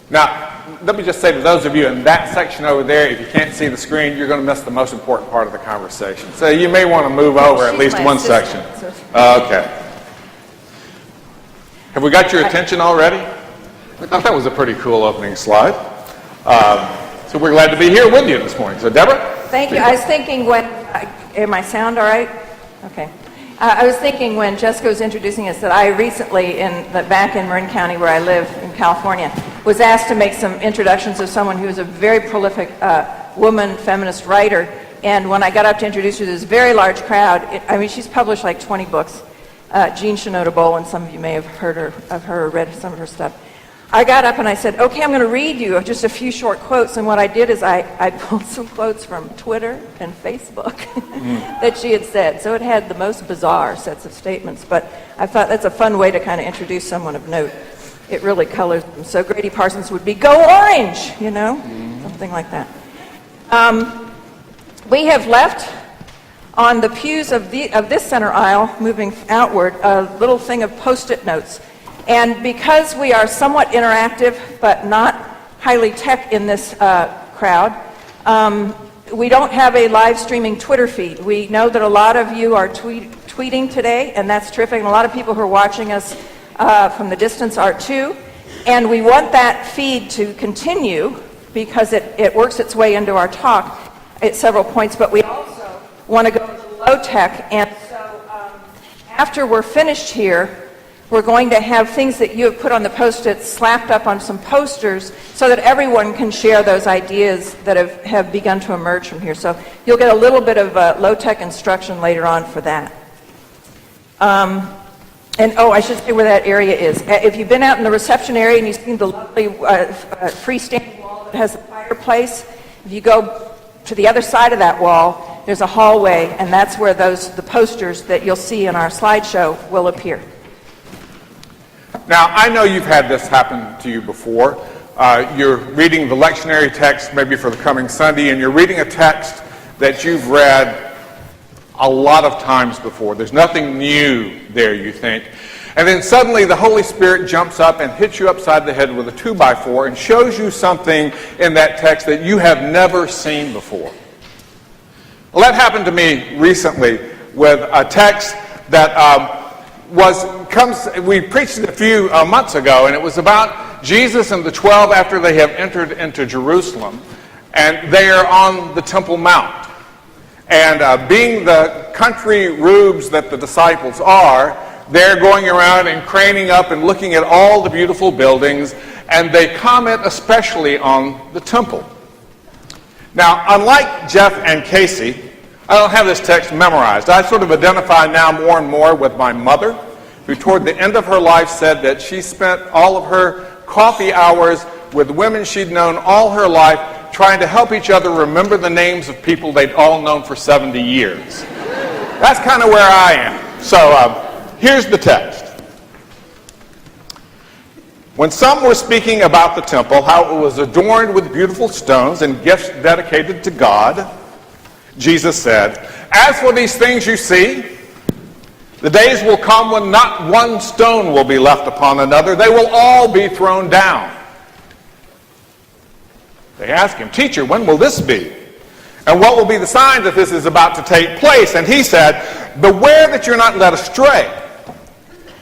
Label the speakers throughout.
Speaker 1: Now, let me just say to those of you in that section over there, if you can't see the screen, you're going to miss the most important part of the conversation. So you may want to move over at least one section. Okay. Have we got your attention already? I thought that was a pretty cool opening slide. So we're glad to be here with you this morning. So Deborah?
Speaker 2: Thank you. I was thinking when, am I sound all right? Okay. I was thinking when Jessica was introducing us that I recently, back in Marin County where I live in California, was asked to make some introductions of someone who is a very prolific woman feminist writer. And when I got up to introduce her to this very large crowd, she's published like 20 books. Jean Shinoda Bowl, and some of you may have heard of her or read some of her stuff. I got up and I said, okay, I'm going to read you just a few short quotes. And what I did is I pulled some quotes from Twitter and Facebook that she had said. So it had the most bizarre sets of statements. But I thought that's a fun way to kind of introduce someone of note. It really colors them. So Grady Parsons would be, go orange, something like that. We have left on the pews of this center aisle, moving outward, a little thing of Post-it notes. And because we are somewhat interactive, but not highly tech in this crowd, we don't have a live streaming Twitter feed. We know that a lot of you are tweeting today, and that's terrific. And a lot of people who are watching us from the distance are too. And we want that feed to continue because it works its way into our talk at several points. But we also want to go to low tech. And so after we're finished here, we're going to have things that you have put on the Post-its slapped up on some posters so that everyone can share those ideas that have begun to emerge from here. So you'll get a little bit of low-tech instruction later on for that. I should say where that area is. If you've been out in the reception area and you've seen the lovely freestanding wall that has a fireplace, if you go to the other side of that wall, there's a hallway, and that's where the posters that you'll see in our slideshow will appear.
Speaker 1: Now, I know you've had this happen to you before. You're reading the lectionary text maybe for the coming Sunday, and you're reading a text that you've read a lot of times before. There's nothing new there, you think. And then suddenly the Holy Spirit jumps up and hits you upside the head with a 2x4 and shows you something in that text that you have never seen before. Well, that happened to me recently with a text that we preached it a few months ago, and it was about Jesus and the 12 after they have entered into Jerusalem, and they are on the Temple Mount. And being the country rubes that the disciples are, they're going around and craning up and looking at all the beautiful buildings, and they comment especially on the temple. Now, unlike Jeff and Casey, I don't have this text memorized. I sort of identify now more and more with my mother, who toward the end of her life said that she spent all of her coffee hours with women she'd known all her life trying to help each other remember the names of people they'd all known for 70 years. That's kind of where I am. So here's the text. When some were speaking about the temple, how it was adorned with beautiful stones and gifts dedicated to God, Jesus said, "As for these things you see, the days will come when not one stone will be left upon another. They will all be thrown down." They asked him, "Teacher, when will this be? And what will be the sign that this is about to take place?" And he said, "Beware that you're not led astray.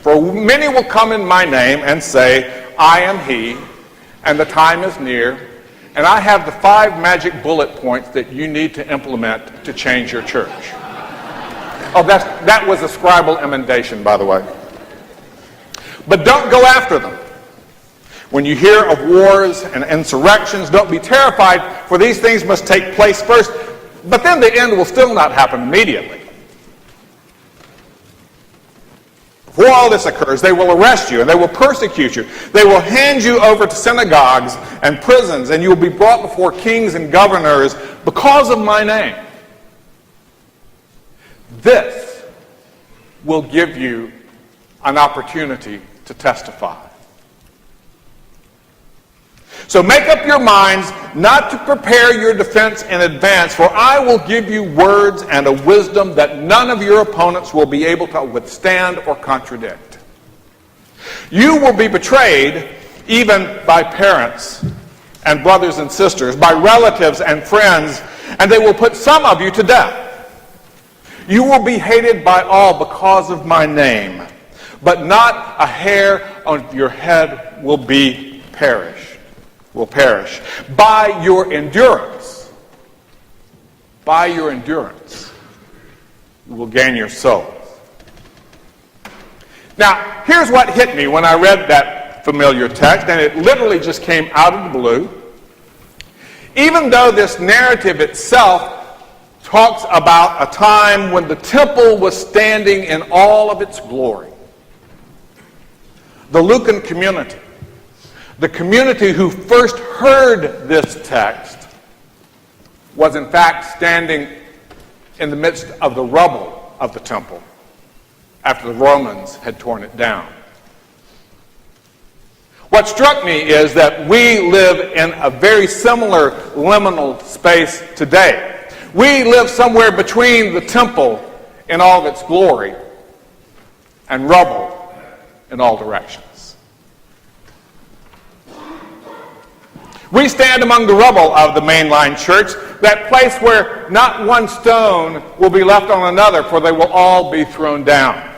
Speaker 1: For many will come in my name and say, 'I am he,' and the time is near. And I have the 5 magic bullet points that you need to implement to change your church." Oh, that was a scribal emendation, by the way. "But don't go after them. When you hear of wars and insurrections, don't be terrified, for these things must take place first. But then the end will still not happen immediately. Before all this occurs, they will arrest you and they will persecute you. They will hand you over to synagogues and prisons, and you will be brought before kings and governors because of my name. This will give you an opportunity to testify. So make up your minds not to prepare your defense in advance, for I will give you words and a wisdom that none of your opponents will be able to withstand or contradict. You will be betrayed even by parents and brothers and sisters, by relatives and friends, and they will put some of you to death. You will be hated by all because of my name, but not a hair on your head will perish. By your endurance, you will gain your souls. Now, here's what hit me when I read that familiar text, and it literally just came out of the blue. Even though this narrative itself talks about a time when the temple was standing in all of its glory, the Lucan community, the community who first heard this text, was in fact standing in the midst of the rubble of the temple after the Romans had torn it down. What struck me is that we live in a very similar liminal space today. We live somewhere between the temple in all of its glory and rubble in all directions. We stand among the rubble of the mainline church, that place where not one stone will be left on another, for they will all be thrown down.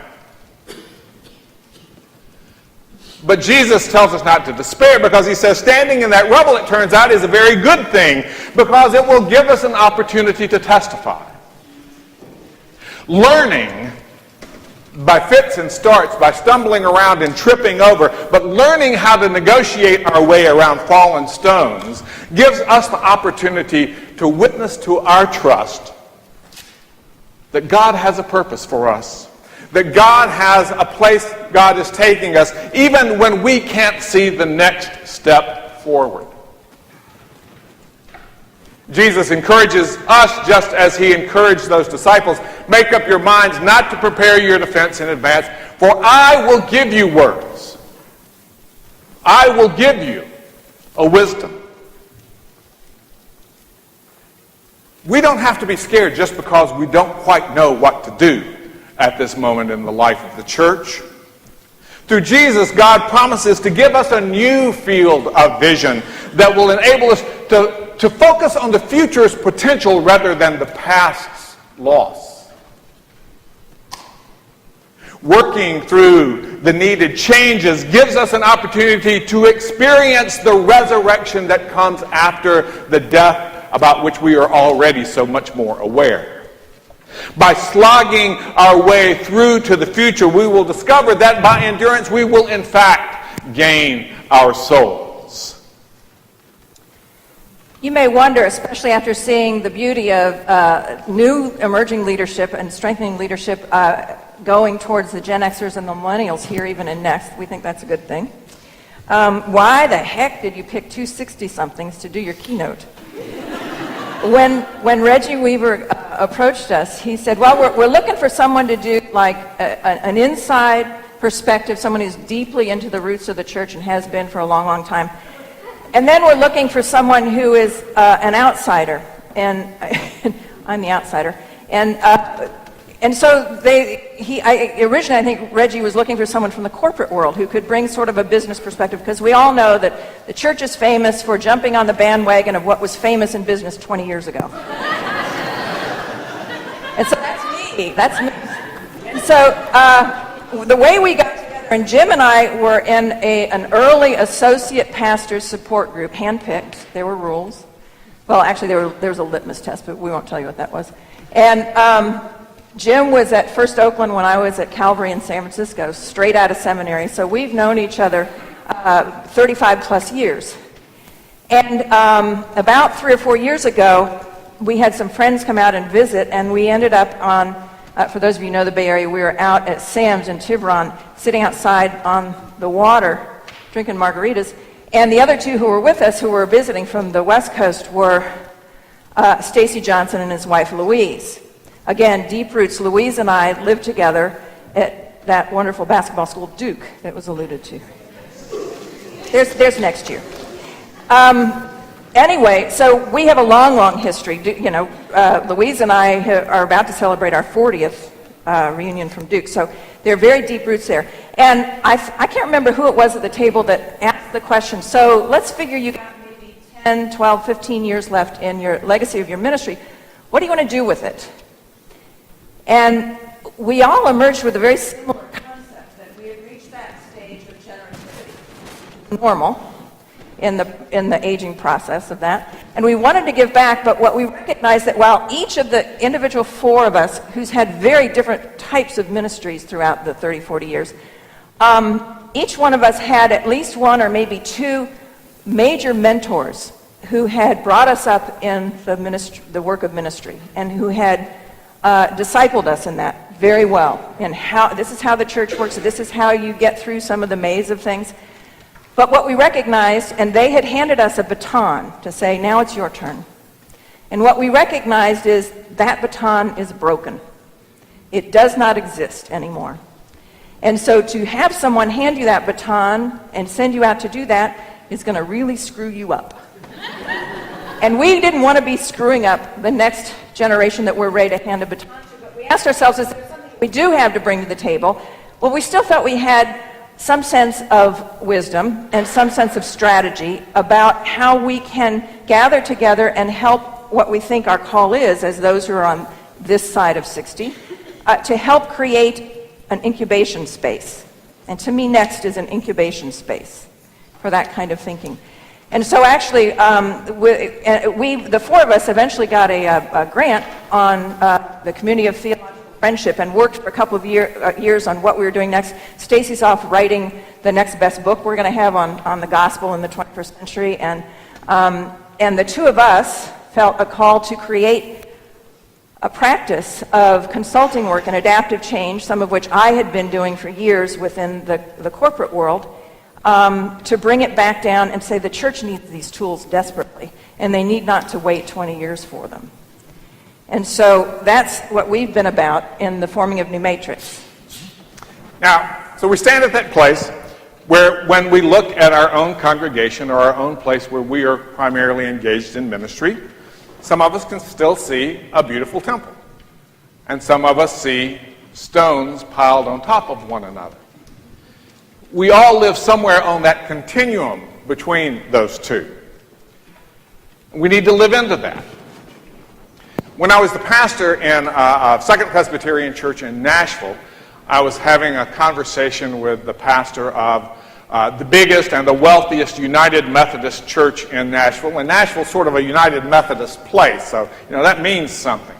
Speaker 1: But Jesus tells us not to despair, because he says standing in that rubble, it turns out, is a very good thing, because it will give us an opportunity to testify. Learning by fits and starts, by stumbling around and tripping over, but learning how to negotiate our way around fallen stones gives us the opportunity to witness to our trust that God has a purpose for us, that God has a place God is taking us, even when we can't see the next step forward. Jesus encourages us just as he encouraged those disciples. Make up your minds not to prepare your defense in advance, for I will give you words. I will give you a wisdom. We don't have to be scared just because we don't quite know what to do at this moment in the life of the church. Through Jesus, God promises to give us a new field of vision that will enable us to focus on the future's potential rather than the past's loss. Working through the needed changes gives us an opportunity to experience the resurrection that comes after the death about which we are already so much more aware. By slogging our way through to the future, we will discover that by endurance we will in fact gain our souls.
Speaker 2: You may wonder, especially after seeing the beauty of new emerging leadership and strengthening leadership going towards the Gen Xers and the millennials here, even in Next. We think that's a good thing. Why the heck did you pick two 60-somethings to do your keynote? When Reggie Weaver approached us, he said, well, we're looking for someone to do like an inside perspective, someone who's deeply into the roots of the church and has been for a long, long time. And then we're looking for someone who is an outsider, and I'm the outsider. And so originally I think Reggie was looking for someone from the corporate world who could bring sort of a business perspective, because we all know that the church is famous for jumping on the bandwagon of what was famous in business 20 years ago. And so that's me. And so the way we got together, and Jim and I were in an early associate pastor's support group, handpicked. There were rules. Well, actually there was a litmus test, but we won't tell you what that was. And Jim was at First Oakland when I was at Calvary in San Francisco, straight out of seminary. So we've known each other 35 plus years. And about 3 or 4 years ago, we had some friends come out and visit, and we ended up on, for those of you who know the Bay Area, we were out at Sam's in Tiburon, sitting outside on the water, drinking margaritas. And the other two who were with us, who were visiting from the West Coast, were Stacy Johnson and his wife, Louise. Again, deep roots. Louise and I lived together at that wonderful basketball school, Duke, that was alluded to. There's next year. Anyway, so we have a long, long history. Louise and I are about to celebrate our 40th reunion from Duke, so there are very deep roots there. And I can't remember who it was at the table that asked the question, so let's figure you got maybe 10, 12, 15 years left in your legacy of your ministry. What do you want to do with it? And we all emerged with a very similar concept, that we had reached that stage of generativity, normal, in the aging process of that. And we wanted to give back, but what we recognized that while each of the individual four of us, who's had very different types of ministries throughout the 30, 40 years, each one of us had at least one or maybe two major mentors who had brought us up in the work of ministry, and who had discipled us in that very well. And this is how the church works, this is how you get through some of the maze of things. But what we recognized, and they had handed us a baton to say, now it's your turn. And what we recognized is that baton is broken. It does not exist anymore. And so to have someone hand you that baton and send you out to do that is going to really screw you up. And we didn't want to be screwing up the next generation that we're ready to hand a baton to, but we asked ourselves, is there something we do have to bring to the table? Well, we still felt we had some sense of wisdom and some sense of strategy about how we can gather together and help what we think our call is, as those who are on this side of 60, to help create an incubation space. And to me, Next is an incubation space for that kind of thinking. And so actually, the four of us eventually got a grant on the Community of Theological Friendship and worked for a couple of years on what we were doing next. Stacy's off writing the next best book we're going to have on the gospel in the 21st century. And the two of us felt a call to create a practice of consulting work and adaptive change, some of which I had been doing for years within the corporate world, to bring it back down and say the church needs these tools desperately, and they need not to wait 20 years for them. And so that's what we've been about in the forming of New Matrix.
Speaker 1: Now, so we stand at that place where when we look at our own congregation or our own place where we are primarily engaged in ministry, some of us can still see a beautiful temple. And some of us see stones piled on top of one another. We all live somewhere on that continuum between those two. We need to live into that. When I was the pastor in a Second Presbyterian Church in Nashville, I was having a conversation with the pastor of the biggest and the wealthiest United Methodist Church in Nashville. And Nashville's sort of a United Methodist place, so that means something.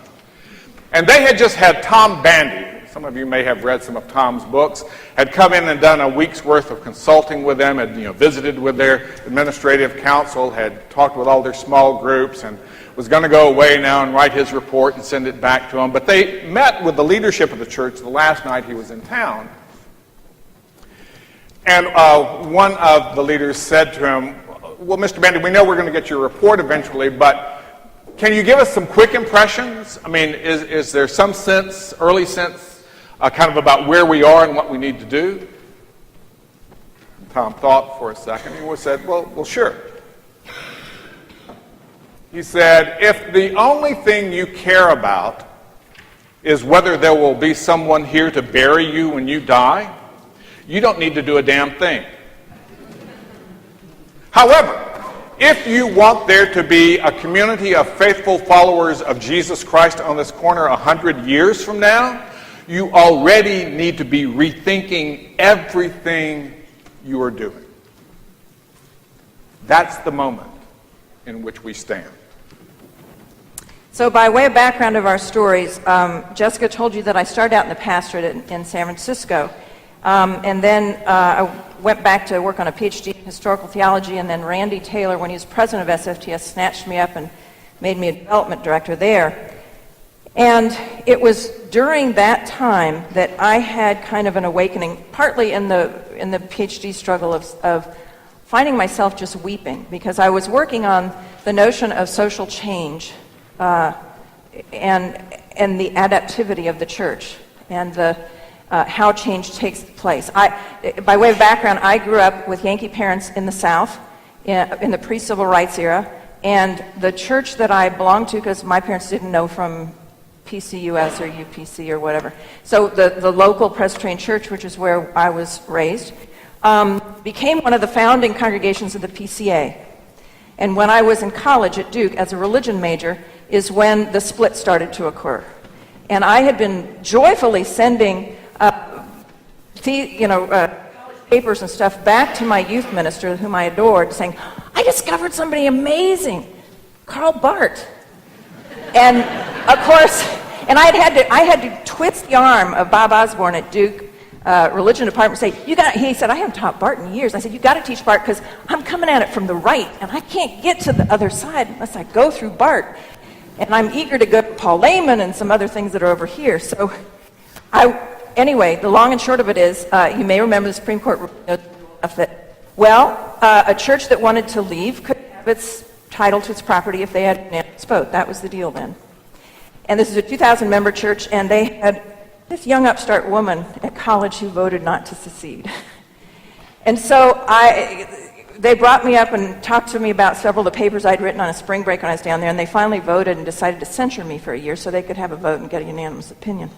Speaker 1: And they had just had Tom Bandy, some of you may have read some of Tom's books, had come in and done a week's worth of consulting with them, had visited with their administrative council, had talked with all their small groups, and was going to go away now and write his report and send it back to them. But they met with the leadership of the church the last night he was in town. And one of the leaders said to him, well, Mr. Bandy, we know we're going to get your report eventually, but can you give us some quick impressions? I mean, is there some sense, early sense, kind of about where we are and what we need to do? And Tom thought for a second. He said, well, sure. He said, if the only thing you care about is whether there will be someone here to bury you when you die, you don't need to do a damn thing. However, if you want there to be a community of faithful followers of Jesus Christ on this corner 100 years from now, you already need to be rethinking everything you are doing. That's the moment in which we stand.
Speaker 2: So by way of background of our stories, Jessica told you that I started out in the pastorate in San Francisco, and then I went back to work on a PhD in historical theology, and then Randy Taylor, when he was president of SFTS, snatched me up and made me a development director there. And it was during that time that I had kind of an awakening, partly in the PhD struggle of finding myself just weeping, because I was working on the notion of social change and the adaptivity of the church and the how change takes place. By way of background, I grew up with Yankee parents in the South in the pre-civil rights era, and the church that I belonged to, because my parents didn't know from PCUS or UPC or whatever. So the local Presbyterian church, which is where I was raised, became one of the founding congregations of the PCA. And when I was in college at Duke as a religion major is when the split started to occur. And I had been joyfully sending papers and stuff back to my youth minister, whom I adored, saying, I discovered somebody amazing, Karl Barth. And of course, and I had to twist the arm of Bob Osborne at Duke religion department and say, he said, I haven't taught Barth in years. I said, you got to teach Barth because I'm coming at it from the right and I can't get to the other side unless I go through Barth. And I'm eager to go to Paul Lehman and some other things that are over here. So anyway, the long and short of it is, you may remember the Supreme Court that, a church that wanted to leave could have its title to its property if they had an unanimous vote. That was the deal then. And this is a 2,000-member church, and they had this young upstart woman at college who voted not to secede. And so they brought me up and talked to me about several of the papers I'd written on a spring break when I was down there, and they finally voted and decided to censure me for a year so they could have a vote and get a unanimous opinion.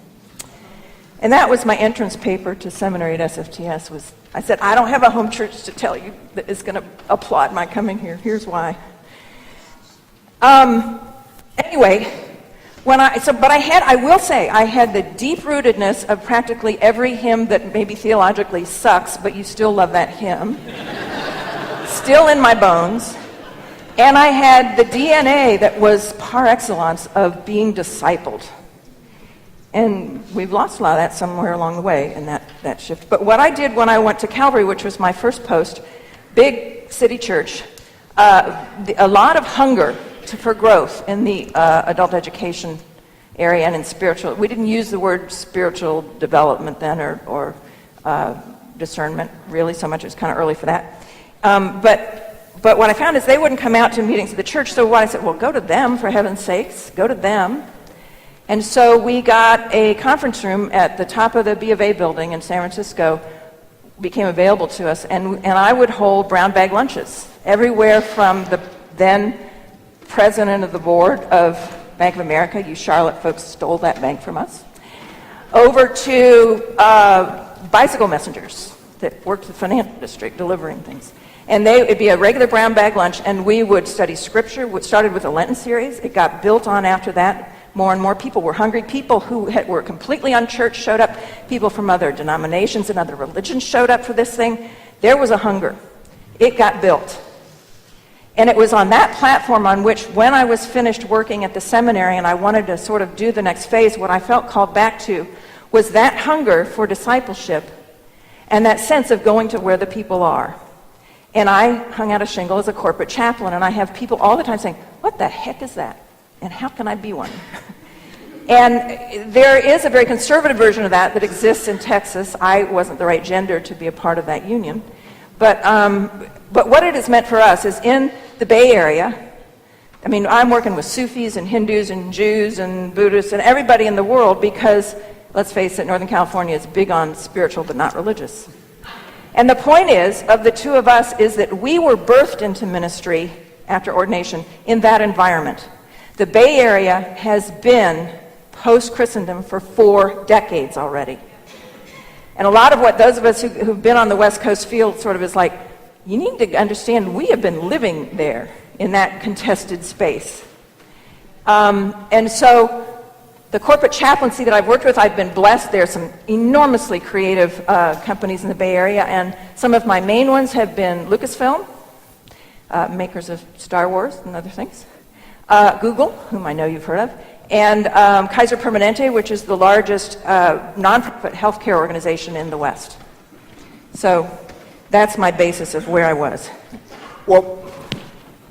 Speaker 2: And that was my entrance paper to seminary at SFTS. I said, I don't have a home church to tell you that is going to applaud my coming here. Here's why. Anyway, I will say, I had the deep-rootedness of practically every hymn that maybe theologically sucks, but you still love that hymn, still in my bones. And I had the DNA that was par excellence of being discipled. And we've lost a lot of that somewhere along the way in that shift. But what I did when I went to Calvary, which was my first post, big city church, a lot of hunger for growth in the adult education area and in spiritual. We didn't use the word spiritual development then or discernment really so much. It was kind of early for that. But what I found is they wouldn't come out to meetings of the church. So what I said, well, go to them for heaven's sakes. Go to them. And so we got a conference room at the top of the B of A building in San Francisco, became available to us, and I would hold brown bag lunches everywhere from the then president of the board of Bank of America, you Charlotte folks stole that bank from us, over to bicycle messengers that worked the financial district delivering things. And it'd be a regular brown bag lunch, and we would study scripture. It started with a Lenten series. It got built on after that. More and more people were hungry. People who were completely unchurched showed up. People from other denominations and other religions showed up for this thing. There was a hunger. It got built. And it was on that platform on which, when I was finished working at the seminary and I wanted to sort of do the next phase, what I felt called back to was that hunger for discipleship and that sense of going to where the people are. And I hung out a shingle as a corporate chaplain, and I have people all the time saying, what the heck is that? And how can I be one? And there is a very conservative version of that exists in Texas. I wasn't the right gender to be a part of that union. But what it has meant for us is in the Bay Area, I mean, I'm working with Sufis and Hindus and Jews and Buddhists and everybody in the world because, let's face it, Northern California is big on spiritual but not religious. And the point is, of the two of us, is that we were birthed into ministry after ordination in that environment. The Bay Area has been post-Christendom for 4 decades already. And a lot of what those of us who've been on the West Coast feel sort of is like, you need to understand we have been living there in that contested space. And so the corporate chaplaincy that I've worked with, I've been blessed. There are some enormously creative companies in the Bay Area, and some of my main ones have been Lucasfilm, makers of Star Wars and other things, Google, whom I know you've heard of, and Kaiser Permanente, which is the largest nonprofit healthcare organization in the West. So that's my basis of where I was.
Speaker 1: Well,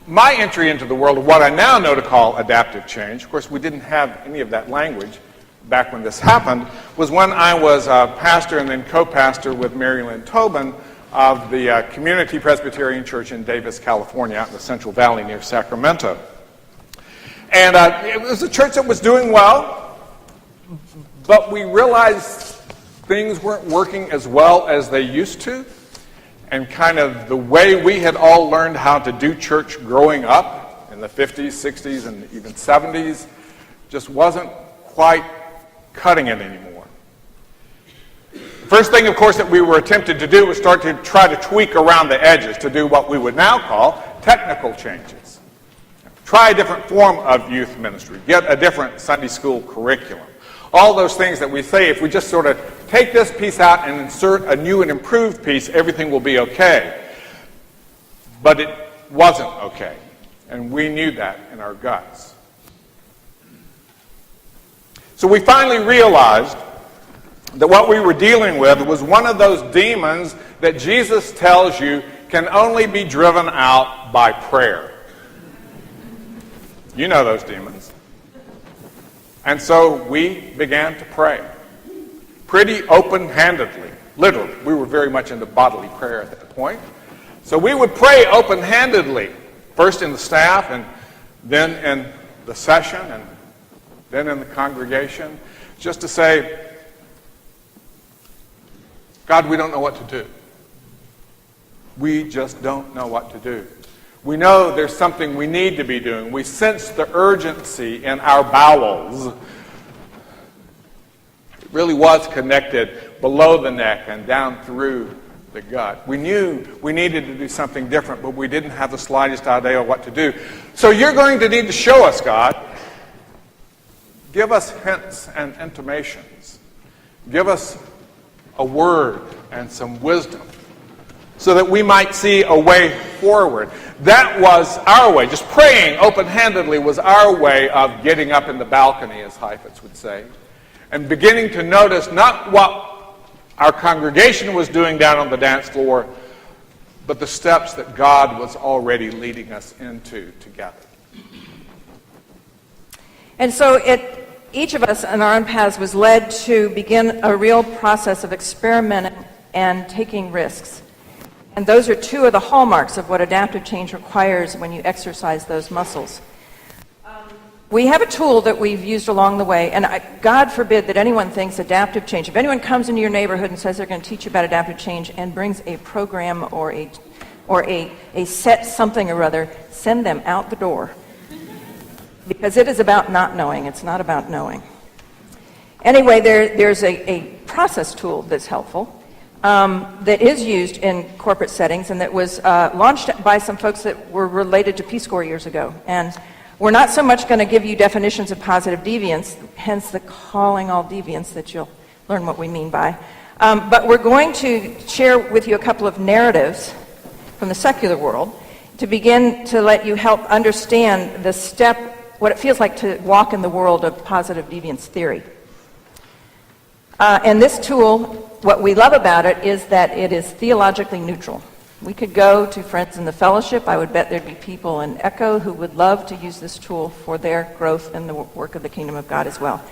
Speaker 1: my entry into the world of what I now know to call adaptive change, of course we didn't have any of that language back when this happened, was when I was a pastor and then co-pastor with Mary Lynn Tobin of the Community Presbyterian Church in Davis, California, out in the Central Valley near Sacramento. And it was a church that was doing well, but we realized things weren't working as well as they used to. And kind of the way we had all learned how to do church growing up in the 50s, 60s, and even 70s just wasn't quite cutting it anymore. The first thing, of course, that we were attempted to do was start to try to tweak around the edges to do what we would now call technical changes. Try a different form of youth ministry. Get a different Sunday school curriculum. All those things that we say, if we just sort of take this piece out and insert a new and improved piece, everything will be okay. But it wasn't okay. And we knew that in our guts. So we finally realized that what we were dealing with was one of those demons that Jesus tells you can only be driven out by prayer. You know those demons. And so we began to pray. Pretty open-handedly. Literally. We were very much into bodily prayer at that point. So we would pray open-handedly. First in the staff, and then in the session, and then in the congregation. Just to say, God, we don't know what to do. We just don't know what to do. We know there's something we need to be doing. We sense the urgency in our bowels. It really was connected below the neck and down through the gut. We knew we needed to do something different, but we didn't have the slightest idea what to do. So you're going to need to show us, God. Give us hints and intimations. Give us a word and some wisdom so that we might see a way forward. That was our way. Just praying open-handedly was our way of getting up in the balcony, as Heifetz would say, and beginning to notice not what our congregation was doing down on the dance floor, but the steps that God was already leading us into together.
Speaker 2: And so each of us on our own paths was led to begin a real process of experimenting and taking risks. And those are two of the hallmarks of what adaptive change requires when you exercise those muscles. We have a tool that we've used along the way, and God forbid that anyone thinks adaptive change. If anyone comes into your neighborhood and says they're going to teach you about adaptive change and brings a program or a set something or other, send them out the door. Because it is about not knowing. It's not about knowing. Anyway, there's a process tool that's helpful that is used in corporate settings and that was launched by some folks that were related to Peace Corps years ago. And we're not so much going to give you definitions of positive deviance, hence the calling All Deviants that you'll learn what we mean by. But we're going to share with you a couple of narratives from the secular world to begin to let you help understand the step, what it feels like to walk in the world of positive deviance theory. And this tool, what we love about it is that it is theologically neutral. We could go to friends in the fellowship. I would bet there'd be people in Echo who would love to use this tool for their growth in the work of the kingdom of God as well.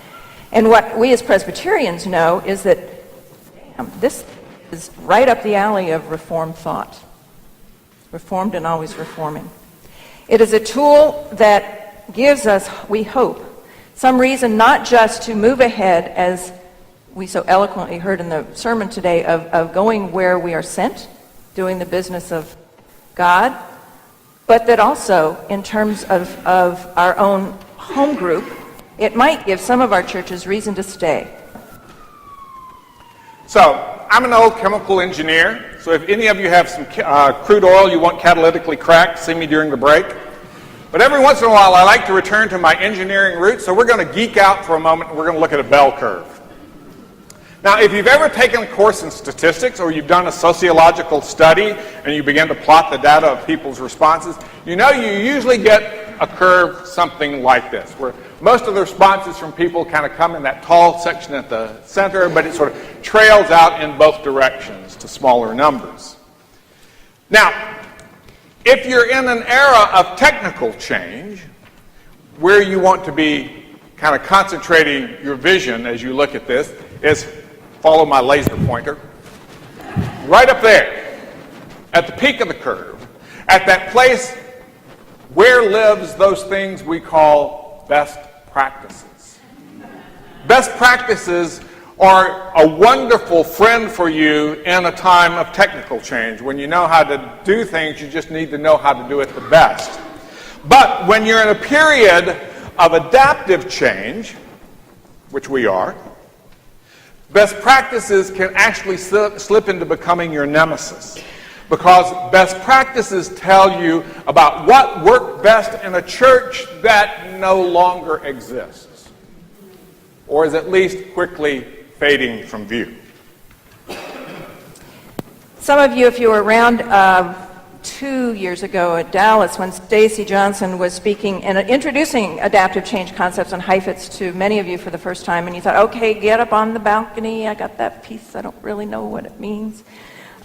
Speaker 2: And what we as Presbyterians know is that this is right up the alley of Reformed thought. Reformed and always reforming. It is a tool that gives us, we hope, some reason not just to move ahead, as we so eloquently heard in the sermon today, of going where we are sent, doing the business of God, but that also, in terms of our own home group, it might give some of our churches reason to stay.
Speaker 1: So, I'm an old chemical engineer, so if any of you have some crude oil you want catalytically cracked, see me during the break. But every once in a while I like to return to my engineering roots, so we're going to geek out for a moment and we're going to look at a bell curve. Now, if you've ever taken a course in statistics or you've done a sociological study and you begin to plot the data of people's responses, you know you usually get a curve something like this, where most of the responses from people kind of come in that tall section at the center, but it sort of trails out in both directions to smaller numbers. Now, if you're in an era of technical change, where you want to be kind of concentrating your vision as you look at this is, follow my laser pointer, right up there, at the peak of the curve, at that place where lives those things we call best practices. Best practices are a wonderful friend for you in a time of technical change. When you know how to do things, you just need to know how to do it the best. But when you're in a period of adaptive change, which we are, best practices can actually slip into becoming your nemesis, because best practices tell you about what worked best in a church that no longer exists, or is at least quickly fading from view.
Speaker 2: Some of you, if you were around 2 years ago at Dallas when Stacy Johnson was speaking and introducing adaptive change concepts and hyphens to many of you for the first time, and you thought, okay, get up on the balcony, I got that piece, I don't really know what it means.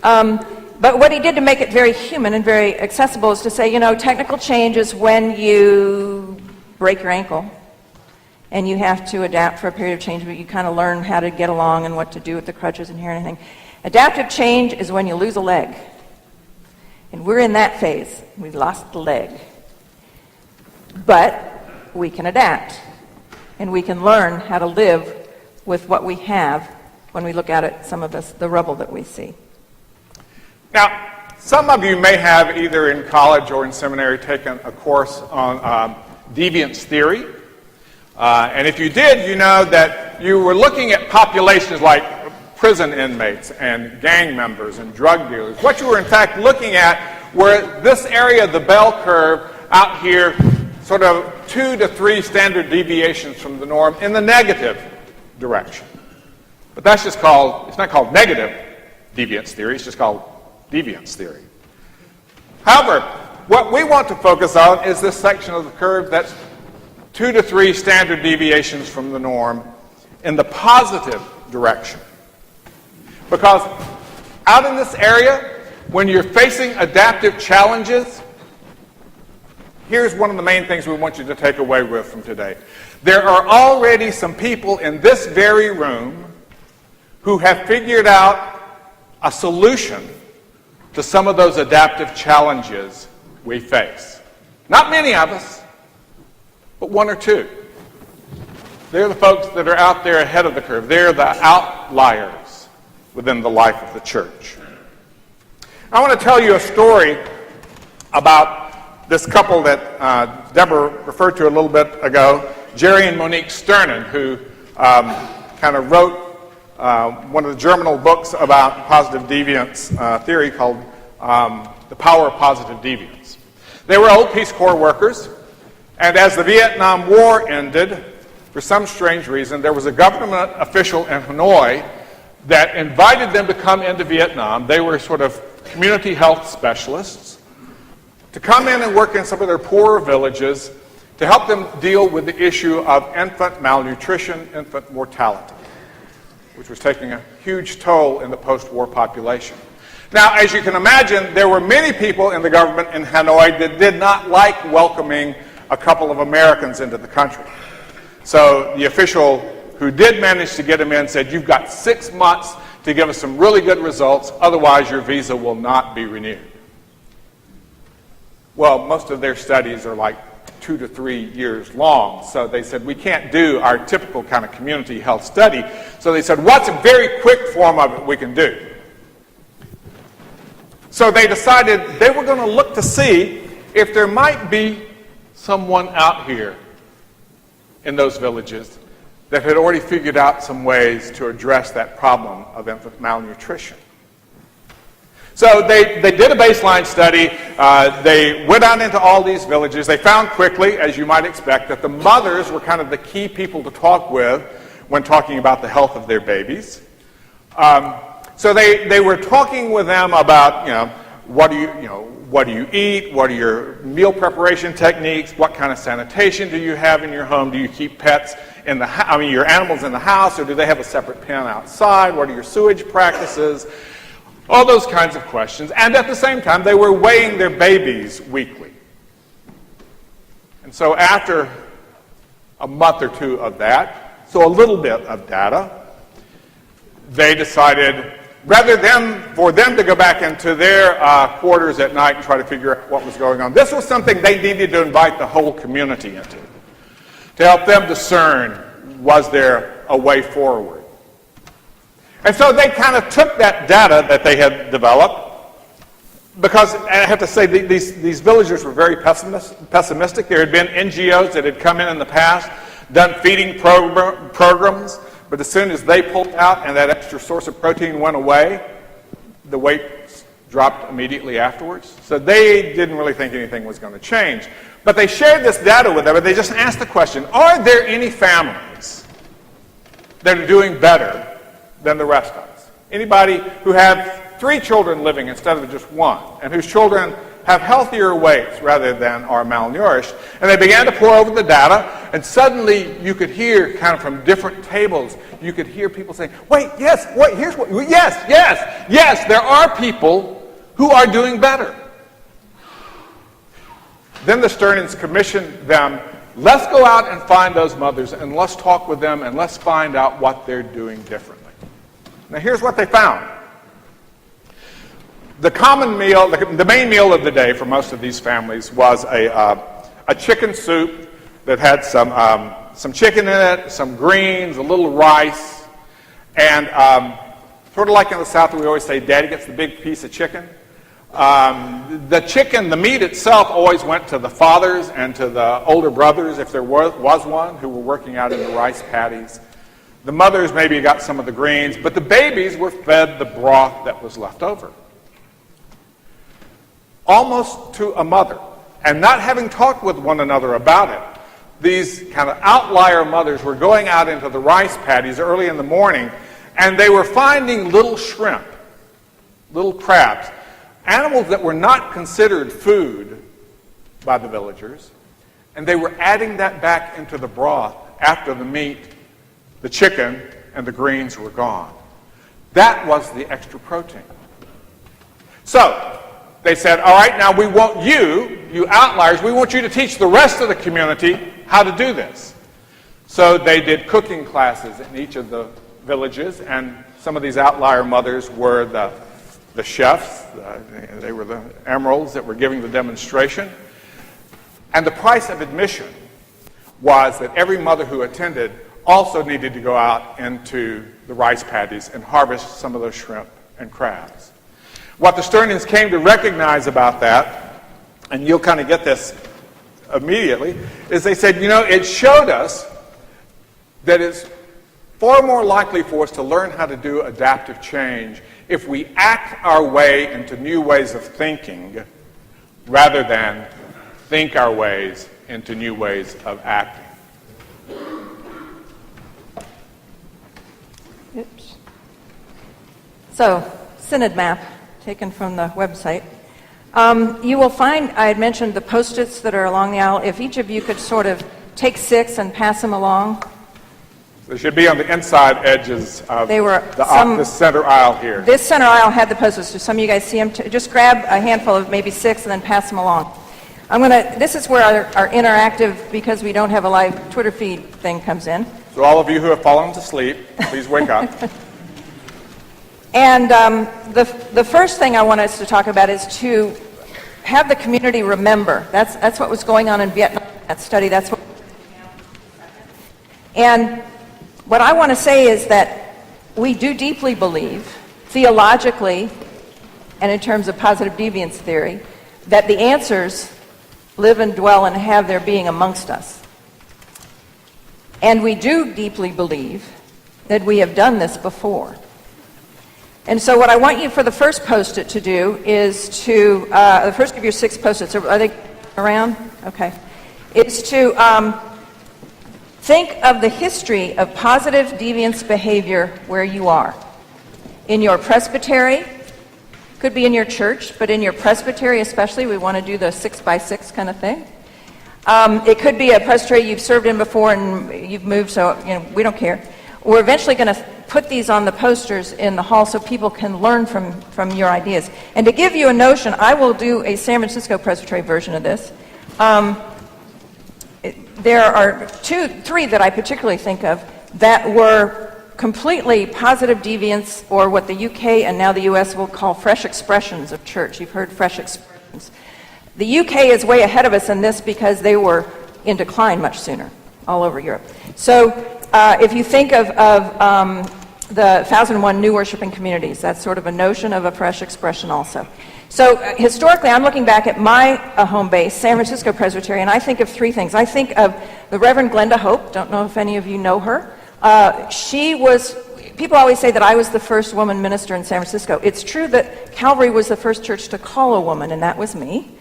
Speaker 2: But what he did to make it very human and very accessible is to say, technical change is when you break your ankle and you have to adapt for a period of change, but you kind of learn how to get along and what to do with the crutches and here and everything. Adaptive change is when you lose a leg. And we're in that phase. We've lost the leg. But we can adapt. And we can learn how to live with what we have when we look at it, some of us, the rubble that we see.
Speaker 1: Now, some of you may have either in college or in seminary taken a course on deviance theory. And if you did, you know that you were looking at populations like prison inmates and gang members and drug dealers. What you were in fact looking at were this area of the bell curve out here, sort of 2 to 3 standard deviations from the norm in the negative direction. But that's just called, it's not called negative deviance theory, it's just called deviance theory. However, what we want to focus on is this section of the curve that's 2 to 3 standard deviations from the norm in the positive direction. Because out in this area, when you're facing adaptive challenges, here's one of the main things we want you to take away with from today. There are already some people in this very room who have figured out a solution to some of those adaptive challenges we face. Not many of us, but 1 or 2. They're the folks that are out there ahead of the curve. They're the outliers within the life of the church. I want to tell you a story about this couple that Deborah referred to a little bit ago, Jerry and Monique Sternin, who kind of wrote one of the germinal books about positive deviance theory called The Power of Positive Deviance. They were old Peace Corps workers, and as the Vietnam War ended, for some strange reason, there was a government official in Hanoi that invited them to come into Vietnam. They were sort of community health specialists to come in and work in some of their poorer villages to help them deal with the issue of infant malnutrition, infant mortality, which was taking a huge toll in the post-war population. Now, as you can imagine, there were many people in the government in Hanoi that did not like welcoming a couple of Americans into the country. So the official who did manage to get him in said, you've got 6 months to give us some really good results, otherwise your visa will not be renewed. Well, most of their studies are like 2 to 3 years long, so they said, we can't do our typical kind of community health study. So they said, what's a very quick form of it we can do? So they decided they were going to look to see if there might be someone out here in those villages that had already figured out some ways to address that problem of infant malnutrition. So they did a baseline study. They went out into all these villages. They found quickly, as you might expect, that the mothers were kind of the key people to talk with when talking about the health of their babies. So they were talking with them about, what do you eat? What are your meal preparation techniques? What kind of sanitation do you have in your home? Do you keep pets in your animals in the house, or do they have a separate pen outside? What are your sewage practices? All those kinds of questions. And at the same time, they were weighing their babies weekly. And so after a month or 2 of that, so a little bit of data, they decided, rather than for them to go back into their quarters at night and try to figure out what was going on, this was something they needed to invite the whole community into, to help them discern, was there a way forward? And so they kind of took that data that they had developed, because I have to say these villagers were very pessimistic. There had been NGOs that had come in the past done feeding programs, but as soon as they pulled out and that extra source of protein went away, the weight dropped immediately afterwards. So they didn't really think anything was going to change. But they shared this data with them, and they just asked the question, are there any families that are doing better than the rest of us? Anybody who have 3 children living instead of just 1, and whose children have healthier weights rather than are malnourished? And they began to pour over the data, and suddenly you could hear, kind of from different tables, you could hear people saying, wait, yes, wait, here's what, yes, there are people who are doing better. Then the Stearns commissioned them, let's go out and find those mothers, and let's talk with them, and let's find out what they're doing differently. Now here's what they found. The common meal, the main meal of the day for most of these families was a chicken soup that had some chicken in it, some greens, a little rice, and sort of like in the South we always say, Daddy gets the big piece of chicken. The chicken, the meat itself always went to the fathers and to the older brothers, if there was one, who were working out in the rice paddies. The mothers maybe got some of the greens, but the babies were fed the broth that was left over. Almost to a mother. And not having talked with one another about it, these kind of outlier mothers were going out into the rice paddies early in the morning, and they were finding little shrimp, little crabs, animals that were not considered food by the villagers, and they were adding that back into the broth after the meat, the chicken, and the greens were gone. That was the extra protein. So they said, all right, now we want you outliers, we want you to teach the rest of the community how to do this. So they did cooking classes in each of the villages, and some of these outlier mothers were the chefs. They were the emeralds that were giving the demonstration. And the price of admission was that every mother who attended also needed to go out into the rice paddies and harvest some of those shrimp and crabs. What the Stearns came to recognize about that, and you'll kind of get this immediately, is they said, it showed us that it's far more likely for us to learn how to do adaptive change if we act our way into new ways of thinking rather than think our ways into new ways of acting.
Speaker 2: Oops. So, synod map taken from the website. You will find, I had mentioned the Post-its that are along the aisle. If each of you could sort of take 6 and pass them along.
Speaker 1: They should be on the inside edges of the center aisle here.
Speaker 2: This center aisle had the Post-its. Do some of you guys see them? Just grab a handful of maybe 6 and then pass them along. This is where our interactive, because we don't have a live Twitter feed thing, comes in.
Speaker 1: So all of you who have fallen to sleep, please wake up.
Speaker 2: And the first thing I want us to talk about is to have the community remember. That's what was going on in Vietnam, that study. That's what. And what I want to say is that we do deeply believe, theologically, and in terms of positive deviance theory, that the answers live and dwell and have their being amongst us. And we do deeply believe that we have done this before. And so what I want you for the first Post-it to do is to, the first of your 6 Post-its, are they around? Okay. Is to think of the history of positive deviance behavior where you are. In your presbytery, could be in your church, but in your presbytery especially, we want to do the 6x6 kind of thing. It could be a presbytery you've served in before and you've moved, so we don't care. We're eventually going to put these on the posters in the hall so people can learn from your ideas. And to give you a notion, I will do a San Francisco presbytery version of this. There are 3 that I particularly think of that were completely positive deviance, or what the UK and now the US will call fresh expressions of church. You've heard fresh expressions. The UK is way ahead of us in this because they were in decline much sooner all over Europe. So if you think of the 1001 New Worshiping Communities, that's sort of a notion of a fresh expression also. So historically, I'm looking back at my home base, San Francisco Presbyterian. I think of three things. I think of the Reverend Glenda Hope. Don't know if any of you know her. People always say that I was the first woman minister in San Francisco. It's true that Calvary was the first church to call a woman, and that was me.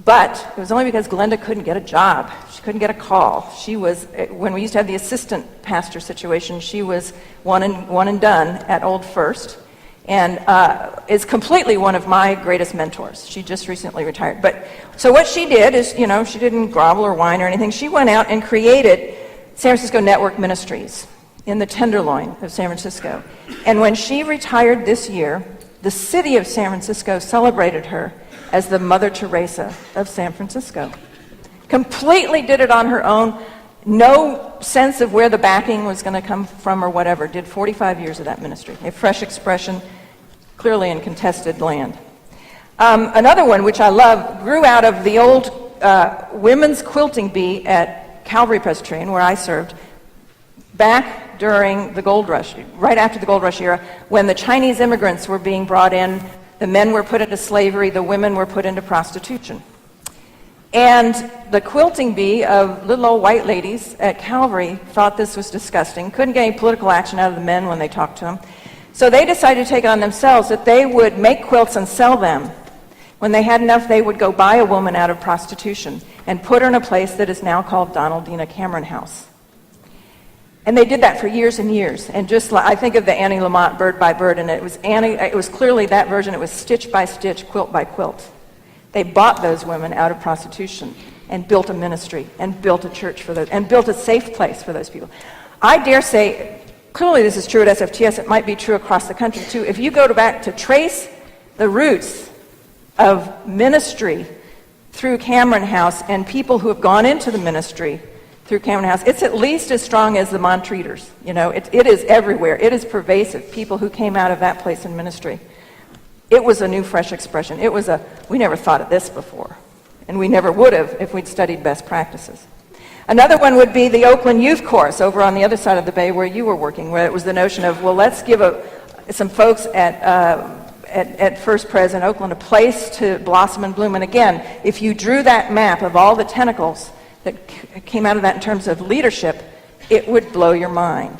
Speaker 2: But it was only because Glenda couldn't get a job. She couldn't get a call. She was, when we used to have the assistant pastor situation, she was one and done at Old First, and is completely one of my greatest mentors. She just recently retired. But so what she did is, she didn't grovel or whine or anything. She went out and created San Francisco Network Ministries in the Tenderloin of San Francisco. And when she retired this year, the city of San Francisco celebrated her as the Mother Teresa of San Francisco. Completely did it on her own, no sense of where the backing was going to come from or whatever. Did 45 years of that ministry. A fresh expression, clearly in contested land. Another one, which I love, grew out of the old women's quilting bee at Calvary Presbyterian, where I served, back during the gold rush, right after the gold rush era, when the Chinese immigrants were being brought in. The men were put into slavery, the women were put into prostitution. And the quilting bee of little old white ladies at Calvary thought this was disgusting, couldn't get any political action out of the men when they talked to them. So they decided to take it on themselves that they would make quilts and sell them. When they had enough, they would go buy a woman out of prostitution and put her in a place that is now called Donaldina Cameron House. And they did that for years and years. And just like, I think of the Annie Lamott Bird by Bird, and it was clearly that version. It was stitch by stitch, quilt by quilt. They bought those women out of prostitution and built a ministry and built a church for those, and built a safe place for those people. I dare say, clearly this is true at SFTS, it might be true across the country too. If you go back to trace the roots of ministry through Cameron House and people who have gone into the ministry through Cameron House, it's at least as strong as the Montreaters. It is everywhere. It is pervasive. People who came out of that place in ministry. It was a new, fresh expression. We never thought of this before, and we never would have if we'd studied best practices. Another one would be the Oakland Youth Chorus over on the other side of the bay where you were working, where it was the notion of, well, let's give some folks at First Pres in Oakland a place to blossom and bloom. And again, if you drew that map of all the tentacles that came out of that in terms of leadership, it would blow your mind.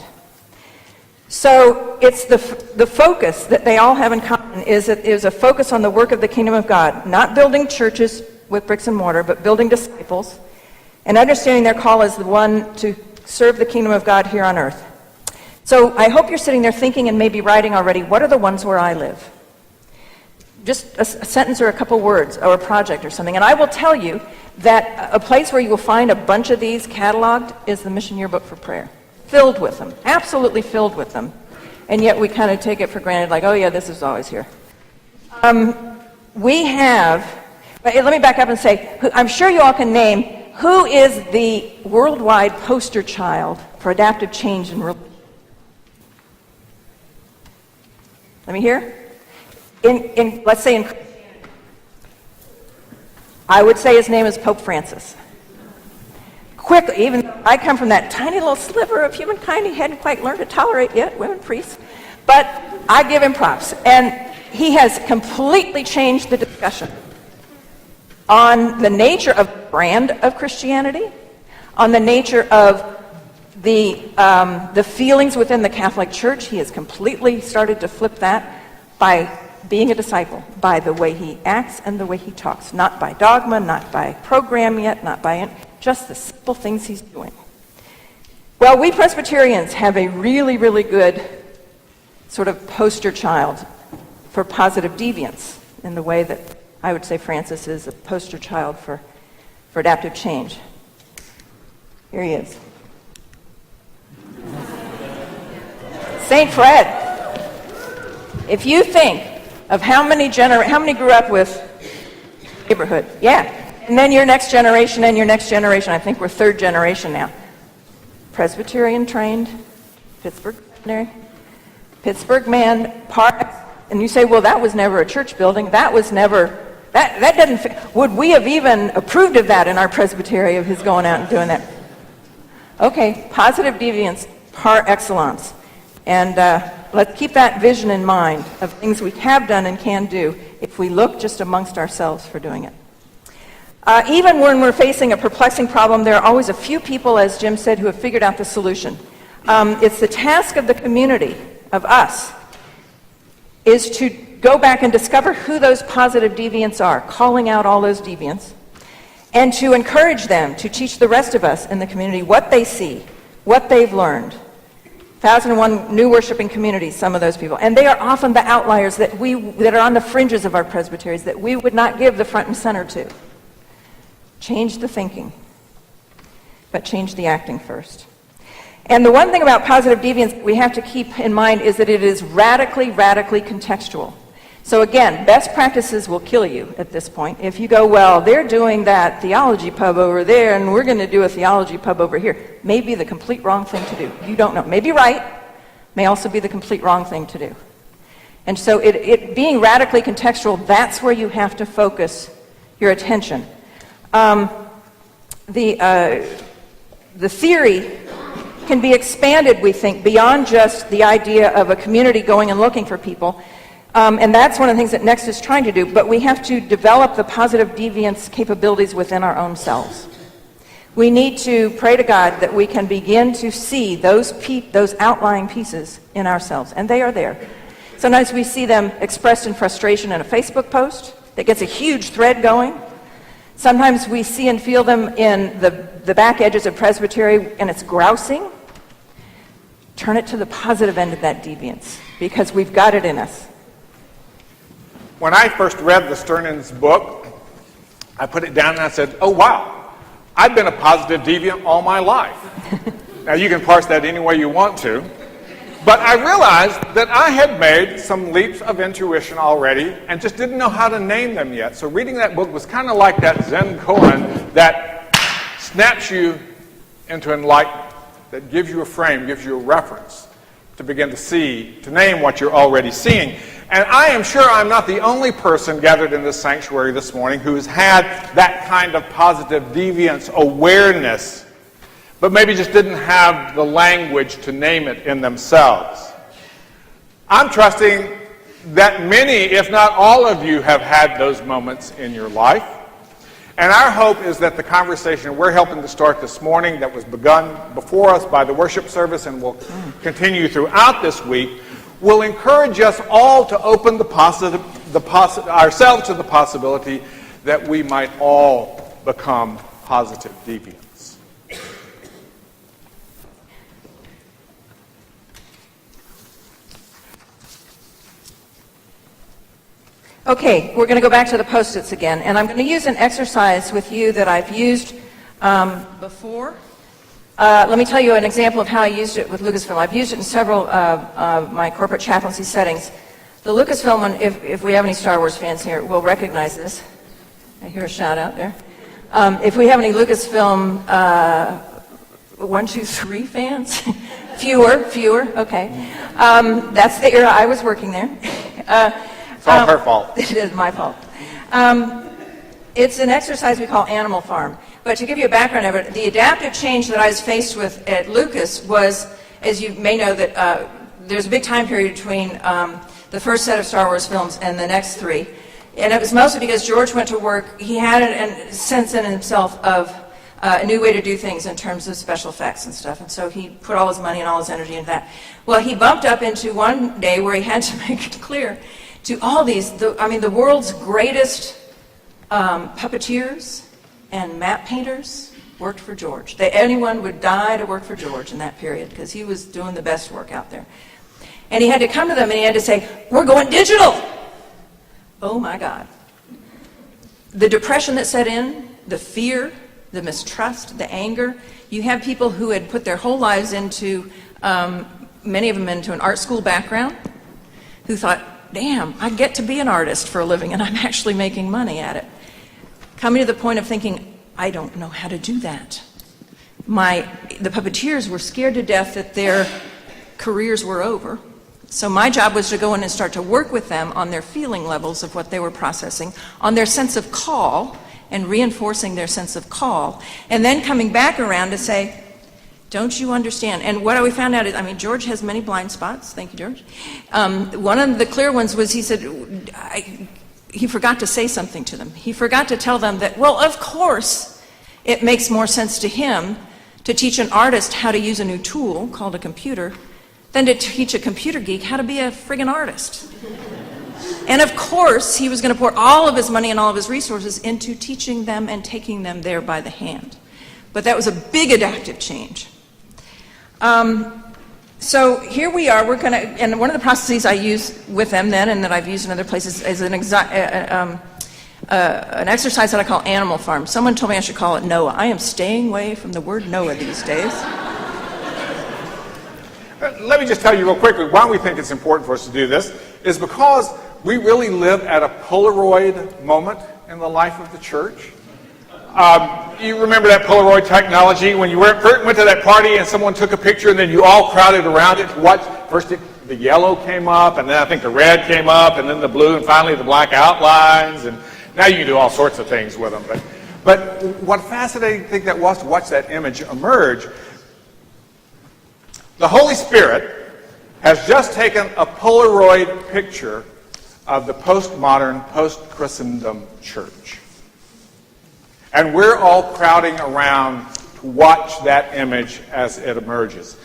Speaker 2: So it's the focus that they all have in common is a focus on the work of the kingdom of God, not building churches with bricks and mortar, but building disciples, and understanding their call as the one to serve the kingdom of God here on earth. So I hope you're sitting there thinking and maybe writing already, what are the ones where I live? Just a sentence or a couple words or a project or something. And I will tell you that a place where you will find a bunch of these cataloged is the Mission Yearbook for Prayer. Filled with them, absolutely filled with them. And yet we kind of take it for granted, like, oh yeah, this is always here. We have, let me back up and say, I'm sure you all can name, who is the worldwide poster child for adaptive change in religion? Let me hear. Let's say in Christianity, I would say his name is Pope Francis. Quickly, even though I come from that tiny little sliver of humankind, he hadn't quite learned to tolerate yet, women priests, but I give him props. And he has completely changed the discussion on the nature of the brand of Christianity, on the nature of the feelings within the Catholic Church. He has completely started to flip that by being a disciple, by the way he acts and the way he talks, not by dogma, not by program yet, not by just the simple things he's doing. Well, we Presbyterians have a really, really good sort of poster child for positive deviance in the way that I would say Francis is a poster child for adaptive change. Here he is. St. Fred. If you think of how many grew up with neighborhood, yeah, and then your next generation and your next generation, I think we're third generation now. Presbyterian trained, Pittsburgh seminary, Pittsburgh man, and you say, well, that was never a church building. That was never, that doesn't fit. Would we have even approved of that in our presbytery of his going out and doing that? Okay, positive deviance par excellence. And let's keep that vision in mind of things we have done and can do if we look just amongst ourselves for doing it. Even when we're facing a perplexing problem, there are always a few people, as Jim said, who have figured out the solution. It's the task of the community, of us, is to go back and discover who those positive deviants are, calling out all those deviants, and to encourage them to teach the rest of us in the community what they see, what they've learned. 1,001 new worshiping communities, some of those people. And they are often the outliers that are on the fringes of our presbyteries that we would not give the front and center to. Change the thinking, but change the acting first. And the one thing about positive deviance we have to keep in mind is that it is radically, radically contextual. So again, best practices will kill you at this point. If you go, well, they're doing that theology pub over there, and we're going to do a theology pub over here, may be the complete wrong thing to do. You don't know. Maybe right, may also be the complete wrong thing to do. And so it being radically contextual, that's where you have to focus your attention. The theory can be expanded, we think, beyond just the idea of a community going and looking for people. And that's one of the things that Next is trying to do, but we have to develop the positive deviance capabilities within our own selves. We need to pray to God that we can begin to see those outlying pieces in ourselves, and they are there. Sometimes we see them expressed in frustration in a Facebook post that gets a huge thread going. Sometimes we see and feel them in the back edges of presbytery, and it's grousing. Turn it to the positive end of that deviance, because we've got it in us.
Speaker 1: When I first read the Sternan's book, I put it down and I said, oh wow, I've been a positive deviant all my life. Now you can parse that any way you want to, but I realized that I had made some leaps of intuition already and just didn't know how to name them yet. So reading that book was kind of like that Zen koan that snaps you into enlightenment, that gives you a frame, gives you a reference to begin to see, to name what you're already seeing. And I am sure I'm not the only person gathered in this sanctuary this morning who has had that kind of positive deviance awareness, but maybe just didn't have the language to name it in themselves. I'm trusting that many, if not all of you, have had those moments in your life. And our hope is that the conversation we're helping to start this morning, that was begun before us by the worship service and will continue throughout this week, will encourage us all to open ourselves to the possibility that we might all become positive deviants.
Speaker 2: Okay, we're going to go back to the Post-its again, and I'm going to use an exercise with you that I've used before. Let me tell you an example of how I used it with Lucasfilm. I've used it in several of my corporate chaplaincy settings. The Lucasfilm one, if we have any Star Wars fans here, will recognize this. I hear a shout out there. If we have any Lucasfilm 1, 2, 3 fans, fewer, okay. That's the era I was working there.
Speaker 1: It's all her fault.
Speaker 2: It is my fault. It's an exercise we call Animal Farm. But to give you a background of it, the adaptive change that I was faced with at Lucas was, as you may know, that there's a big time period between the first set of Star Wars films and the next 3. And it was mostly because George went to work. He had a sense in himself of a new way to do things in terms of special effects and stuff. And so he put all his money and all his energy into that. Well, he bumped up into one day where he had to make it clear to all these, the world's greatest puppeteers and map painters worked for George. Anyone would die to work for George in that period because he was doing the best work out there. And he had to come to them and he had to say, we're going digital. Oh my God. The depression that set in, the fear, the mistrust, the anger. You have people who had put their whole lives into, many of them into an art school background, who thought, damn, I get to be an artist for a living and I'm actually making money at it. Coming to the point of thinking, I don't know how to do that. The puppeteers were scared to death that their careers were over. So my job was to go in and start to work with them on their feeling levels of what they were processing, on their sense of call, and reinforcing their sense of call, and then coming back around to say, don't you understand? And what we found out is, George has many blind spots. Thank you, George. One of the clear ones was he said, he forgot to say something to them. He forgot to tell them that, well, of course, it makes more sense to him to teach an artist how to use a new tool called a computer than to teach a computer geek how to be a friggin' artist. And of course, he was going to pour all of his money and all of his resources into teaching them and taking them there by the hand. But that was a big adaptive change. So here we are, and one of the processes I use with them then, and that I've used in other places, is an exercise that I call Animal Farm. Someone told me I should call it Noah. I am staying away from the word Noah these days.
Speaker 1: Let me just tell you real quickly why we think it's important for us to do this is because we really live at a Polaroid moment in the life of the church. You remember that Polaroid technology when you went to that party and someone took a picture and then you all crowded around it to watch. First the yellow came up, and then I think the red came up, and then the blue, and finally the black outlines. And now you can do all sorts of things with them. But what a fascinating thing that was to watch that image emerge. The Holy Spirit has just taken a Polaroid picture of the postmodern, post-Christendom church. And we're all crowding around to watch that image as it emerges.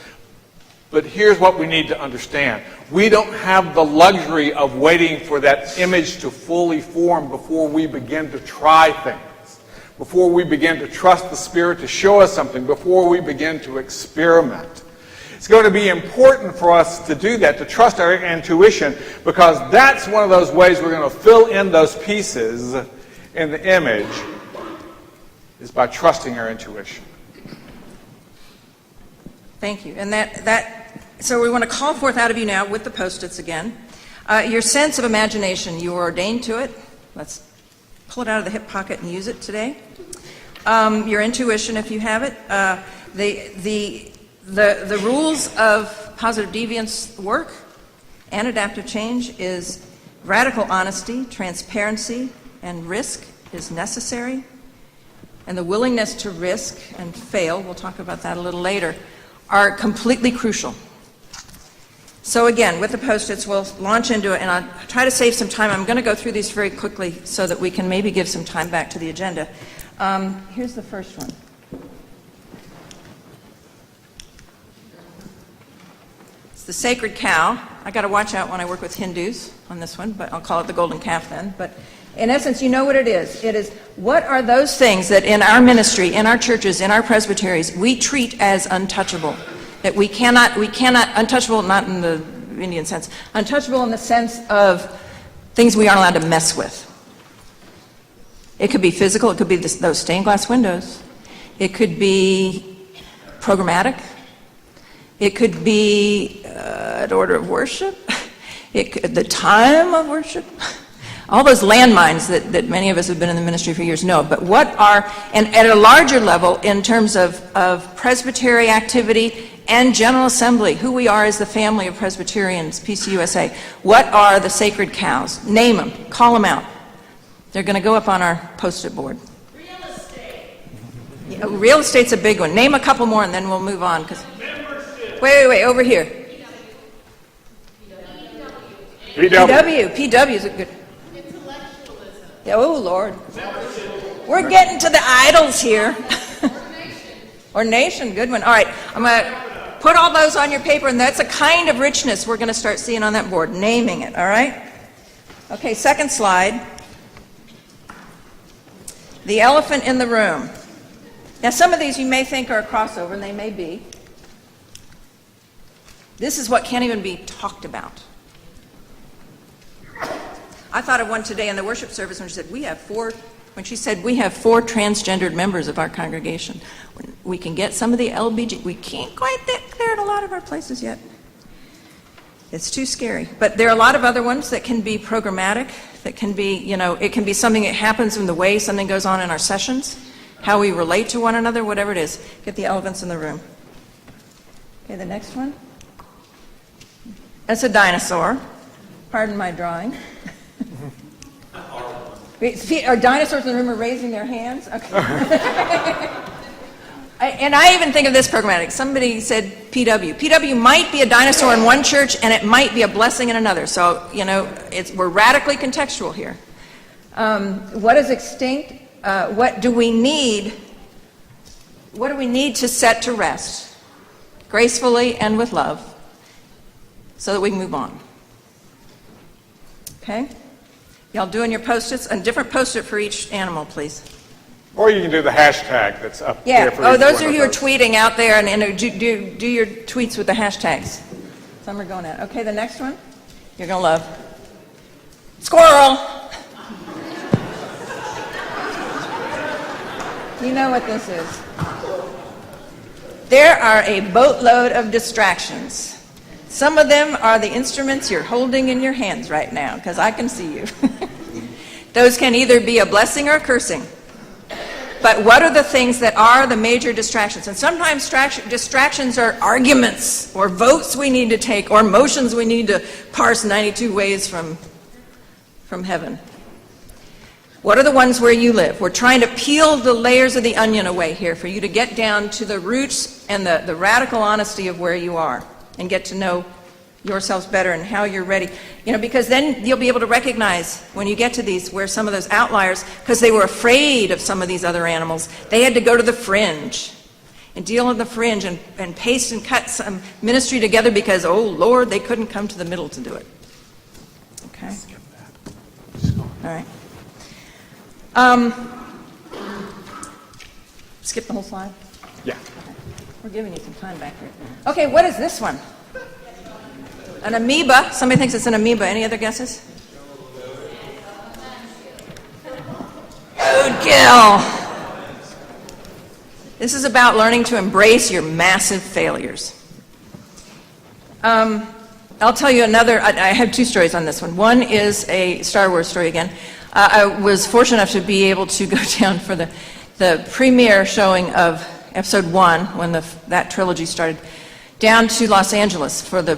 Speaker 1: But here's what we need to understand. We don't have the luxury of waiting for that image to fully form before we begin to try things, before we begin to trust the Spirit to show us something, before we begin to experiment. It's going to be important for us to do that, to trust our intuition, because that's one of those ways we're going to fill in those pieces in the image, is by trusting our intuition.
Speaker 2: Thank you. And so we want to call forth out of you now with the Post-its again. Your sense of imagination, you are ordained to it. Let's pull it out of the hip pocket and use it today. Your intuition, if you have it. The rules of positive deviance work and adaptive change is radical honesty, transparency, and risk is necessary. And the willingness to risk and fail, we'll talk about that a little later, are completely crucial. So again, with the Post-its, we'll launch into it, and I'll try to save some time. I'm going to go through these very quickly so that we can maybe give some time back to the agenda. Here's the first one. It's the sacred cow. I got to watch out when I work with Hindus on this one, but I'll call it the golden calf then. But in essence, you know what it is. It is, what are those things that in our ministry, in our churches, in our presbyteries, we treat as untouchable? That we cannot, untouchable not in the Indian sense, untouchable in the sense of things we aren't allowed to mess with. It could be physical, it could be those stained glass windows. It could be programmatic. It could be an order of worship. The time of worship. All those landmines that many of us have been in the ministry for years know. But what are, and at a larger level in terms of presbytery activity and General Assembly, who we are as the family of Presbyterians, PCUSA, what are the sacred cows? Name them. Call them out. They're going to go up on our Post-it board.
Speaker 3: Real estate.
Speaker 2: Yeah, real estate's a big one. Name a couple more and then we'll move on. Wait, over here. PW is a good...
Speaker 3: Intellectualism.
Speaker 2: Yeah, oh, Lord. We're getting to the idols here. Ordination, good one. All right, I'm going to put all those on your paper, and that's a kind of richness we're going to start seeing on that board, naming it, all right? Okay, second slide. The elephant in the room. Now, some of these you may think are a crossover, and they may be. This is what can't even be talked about. I thought of one today in the worship service when she said, we have four transgendered members of our congregation. We can get some of the LBG. We can't quite get there at a lot of our places yet. It's too scary. But there are a lot of other ones that can be programmatic, that can be, it can be something that happens in the way something goes on in our sessions, how we relate to one another, whatever it is. Get the elephants in the room. Okay, the next one. That's a dinosaur. Pardon my drawing. Are dinosaurs in the room are raising their hands? Okay. And I even think of this programmatic. Somebody said PW. PW might be a dinosaur in one church and it might be a blessing in another. So, we're radically contextual here. What is extinct? What do we need? What do we need to set to rest, gracefully and with love, so that we can move on? Okay? Y'all doing your Post-its? A different Post-it for each animal, please.
Speaker 1: Or you can do the hashtag that's up
Speaker 2: Yeah.
Speaker 1: there for
Speaker 2: Oh,
Speaker 1: each
Speaker 2: those
Speaker 1: one
Speaker 2: of
Speaker 1: of
Speaker 2: you who are
Speaker 1: those.
Speaker 2: tweeting out there, and do your tweets with the hashtags. Some are going out. Okay, the next one you're going to love. Squirrel! You know what this is. There are a boatload of distractions. Some of them are the instruments you're holding in your hands right now, because I can see you. Those can either be a blessing or a cursing. But what are the things that are the major distractions? And sometimes distractions are arguments or votes we need to take or motions we need to parse 92 ways from heaven. What are the ones where you live? We're trying to peel the layers of the onion away here for you to get down to the roots and the radical honesty of where you are and get to know yourselves better and how you're ready. Because then you'll be able to recognize when you get to these where some of those outliers, because they were afraid of some of these other animals, they had to go to the fringe and deal in the fringe and paste and cut some ministry together because, oh Lord, they couldn't come to the middle to do it. Okay? All right. Skip the whole slide?
Speaker 1: Yeah.
Speaker 2: Okay. We're giving you some time back here. Okay, what is this one? An amoeba. Somebody thinks it's an amoeba. Any other guesses? Roadkill. This is about learning to embrace your massive failures. I'll tell you another. I have two stories on this one. One is a Star Wars story again. I was fortunate enough to be able to go down for the premiere showing of Episode 1 when that trilogy started, down to Los Angeles for the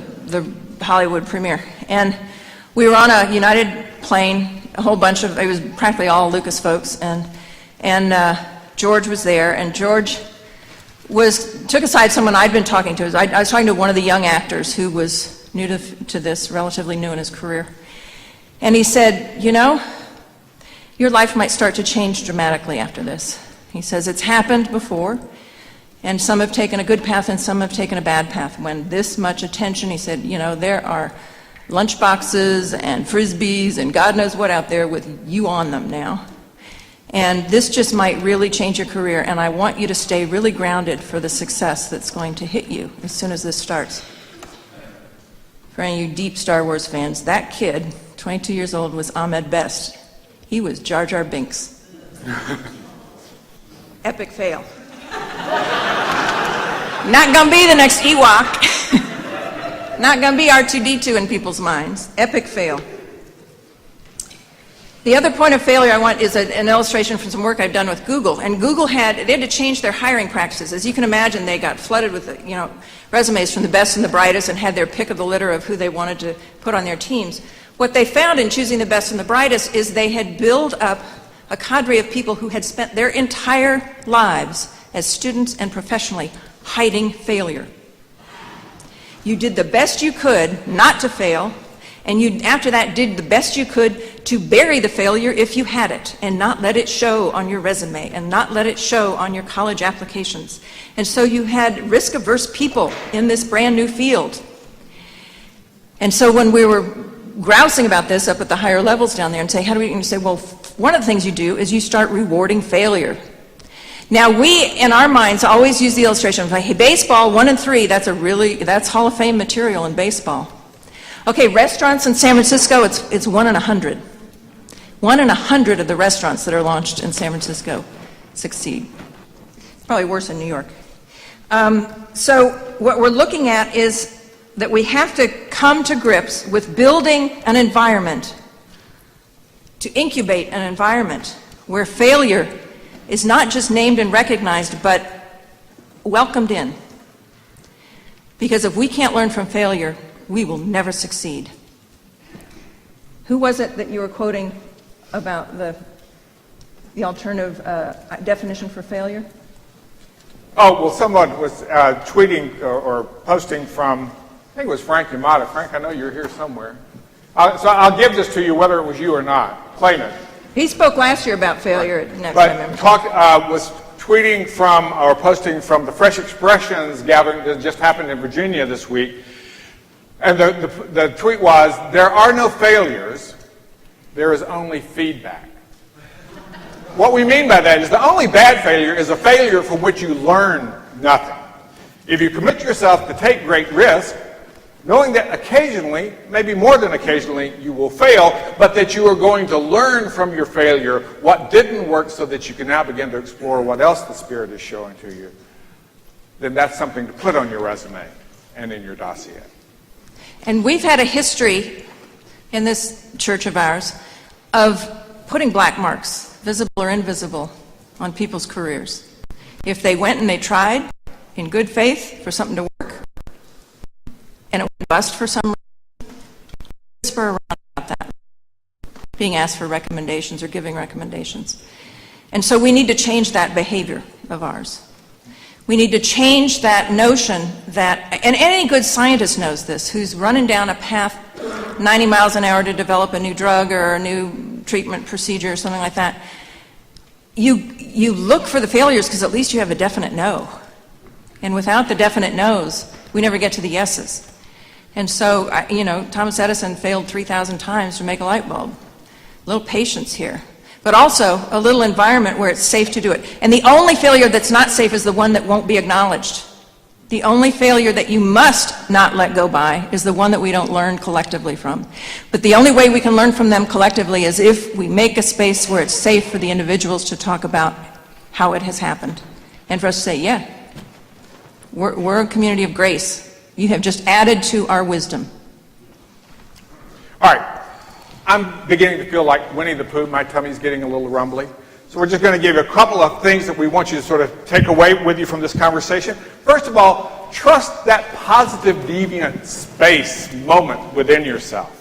Speaker 2: Hollywood premiere. And we were on a United plane, a whole bunch of, it was practically all Lucas folks, and George was there, and George took aside someone I'd been talking to. I was talking to one of the young actors who was new to this, relatively new in his career. And he said, your life might start to change dramatically after this. He says, it's happened before, and some have taken a good path and some have taken a bad path. When this much attention, he said, there are lunchboxes and frisbees and God knows what out there with you on them now. And this just might really change your career, and I want you to stay really grounded for the success that's going to hit you as soon as this starts. For any of you deep Star Wars fans, that kid, 22 years old, was Ahmed Best. He was Jar Jar Binks. Epic fail. Not gonna be the next Ewok. Not gonna be R2-D2 in people's minds. Epic fail. The other point of failure I want is an illustration from some work I've done with Google. And Google they had to change their hiring practices. As you can imagine, they got flooded with resumes from the best and the brightest and had their pick of the litter of who they wanted to put on their teams. What they found in choosing the best and the brightest is they had built up a cadre of people who had spent their entire lives as students and professionally hiding failure. You did the best you could not to fail, and you, after that, did the best you could to bury the failure if you had it, and not let it show on your resume, and not let it show on your college applications. And so you had risk-averse people in this brand new field. And so when we were grousing about this up at the higher levels down there and say, and you say, well, one of the things you do is you start rewarding failure. Now we, in our minds, always use the illustration of like, hey, baseball, 1 and 3, that's Hall of Fame material in baseball. Okay, restaurants in San Francisco, it's 1 in 100. 1 in 100 of the restaurants that are launched in San Francisco succeed. Probably worse in New York. So what we're looking at is that we have to come to grips with building an environment, to incubate an environment where failure is not just named and recognized, but welcomed in. Because if we can't learn from failure, we will never succeed. Who was it that you were quoting about the alternative definition for failure?
Speaker 1: Oh, well, someone was tweeting or posting from, I think it was Frank Yamada. Frank, I know you're here somewhere. So I'll give this to you whether it was you or not. Claim it.
Speaker 2: He spoke last year about failure at next
Speaker 1: But was tweeting from or posting from the Fresh Expressions gathering that just happened in Virginia this week. And the tweet was, "There are no failures, there is only feedback." What we mean by that is the only bad failure is a failure from which you learn nothing. If you commit yourself to take great risk, knowing that occasionally, maybe more than occasionally, you will fail, but that you are going to learn from your failure what didn't work so that you can now begin to explore what else the Spirit is showing to you, then that's something to put on your resume and in your dossier.
Speaker 2: And we've had a history in this church of ours of putting black marks, visible or invisible, on people's careers. If they went and they tried in good faith for something to work, and it went bust for some reason, whisper around about that, being asked for recommendations or giving recommendations. And so we need to change that behavior of ours. We need to change that notion that, and any good scientist knows this, who's running down a path 90 miles an hour to develop a new drug or a new treatment procedure or something like that. You look for the failures because at least you have a definite no. And without the definite no's, we never get to the yeses. And so, Thomas Edison failed 3,000 times to make a light bulb. A little patience here. But also a little environment where it's safe to do it. And the only failure that's not safe is the one that won't be acknowledged. The only failure that you must not let go by is the one that we don't learn collectively from. But the only way we can learn from them collectively is if we make a space where it's safe for the individuals to talk about how it has happened. And for us to say, yeah, we're a community of grace. You have just added to our wisdom.
Speaker 1: All right. I'm beginning to feel like Winnie the Pooh. My tummy's getting a little rumbly. So we're just going to give you a couple of things that we want you to sort of take away with you from this conversation. First of all, trust that positive deviant space moment within yourself.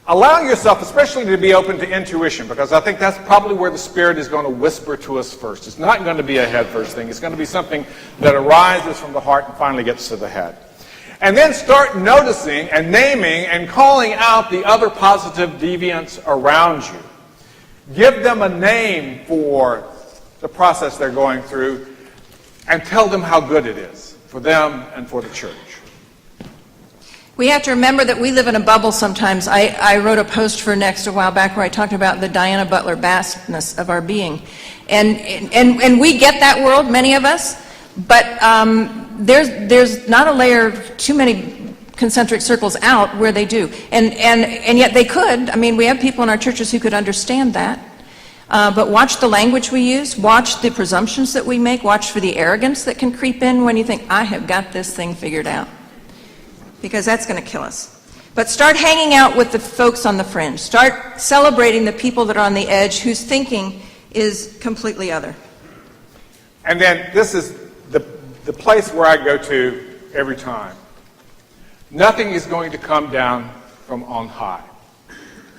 Speaker 1: Allowing yourself especially to be open to intuition, because I think that's probably where the Spirit is going to whisper to us first. It's not going to be a head first thing. It's going to be something that arises from the heart and finally gets to the head. And then start noticing and naming and calling out the other positive deviants around you. Give them a name for the process they're going through and tell them how good it is for them and for the church.
Speaker 2: We have to remember that we live in a bubble sometimes. I wrote a post for Next a while back where I talked about the Diana Butler vastness of our being. And we get that world, many of us, but there's not a layer too many concentric circles out where they do. And yet they could. I mean, we have people in our churches who could understand that. But watch the language we use, watch the presumptions that we make, watch for the arrogance that can creep in when you think, I have got this thing figured out. Because that's going to kill us. But start hanging out with the folks on the fringe. Start celebrating the people that are on the edge whose thinking is completely other.
Speaker 1: And then this is the place where I go to every time. Nothing is going to come down from on high.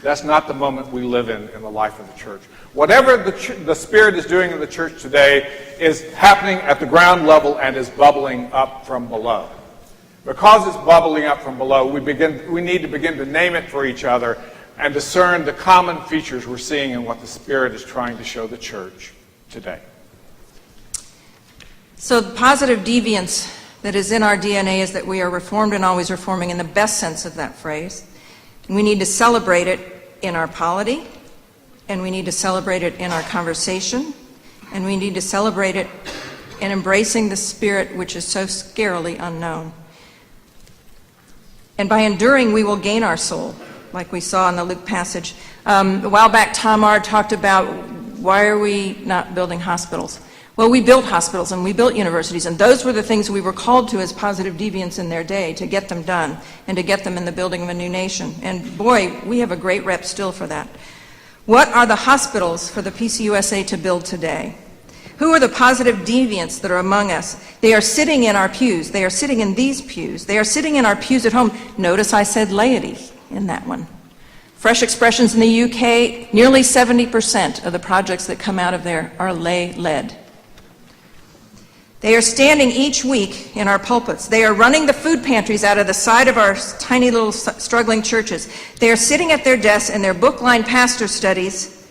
Speaker 1: That's not the moment we live in the life of the church. Whatever the Spirit is doing in the church today is happening at the ground level and is bubbling up from below. Because it's bubbling up from below, we need to begin to name it for each other and discern the common features we're seeing in what the Spirit is trying to show the church today. So the positive deviance that is in our DNA is that we are reformed and always reforming in the best sense of that phrase. And we need to celebrate it in our polity, and we need to celebrate it in our conversation, and we need to celebrate it in embracing the Spirit which is so scarily unknown. And by enduring, we will gain our soul, like we saw in the Luke passage. A while back, Tamar talked about, why are we not building hospitals? Well, we built hospitals and we built universities, and those were the things we were called to as positive deviants in their day, to get them done and to get them in the building of a new nation. And boy, we have a great rep still for that. What are the hospitals for the PCUSA to build today? Who are the positive deviants that are among us? They are sitting in our pews. They are sitting in these pews. They are sitting in our pews at home. Notice I said laity in that one. Fresh Expressions in the UK, nearly 70% of the projects that come out of there are lay-led. They are standing each week in our pulpits. They are running the food pantries out of the side of our tiny little struggling churches. They are sitting at their desks in their book-lined pastor studies,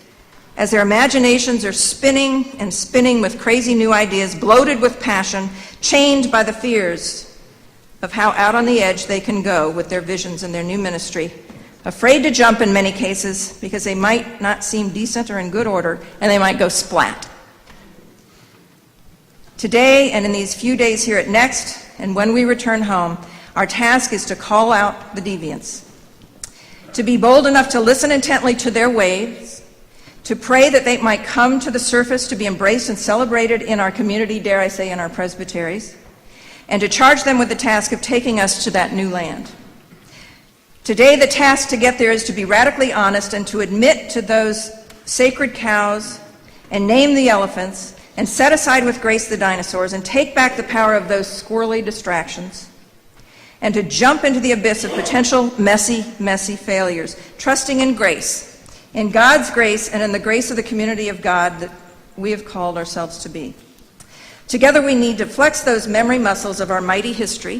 Speaker 2: as their imaginations are spinning and spinning with crazy new ideas, bloated with passion, chained by the fears of how out on the edge they can go with their visions and their new ministry, afraid to jump in many cases because they might not seem decent or in good order, and they might go splat. Today and in these few days here at Next, and when we return home, our task is to call out the deviants, to be bold enough to listen intently to their ways, to pray that they might come to the surface to be embraced and celebrated in our community, dare I say, in our presbyteries, and to charge them with the task of taking us to that new land. Today, the task to get there is to be radically honest and to admit to those sacred cows and name the elephants and set aside with grace the dinosaurs and take back the power of those squirrely distractions and to jump into the abyss of potential messy, messy failures, trusting in grace, in God's grace and in the grace of the community of God that we have called ourselves to be. Together we need to flex those memory muscles of our mighty history.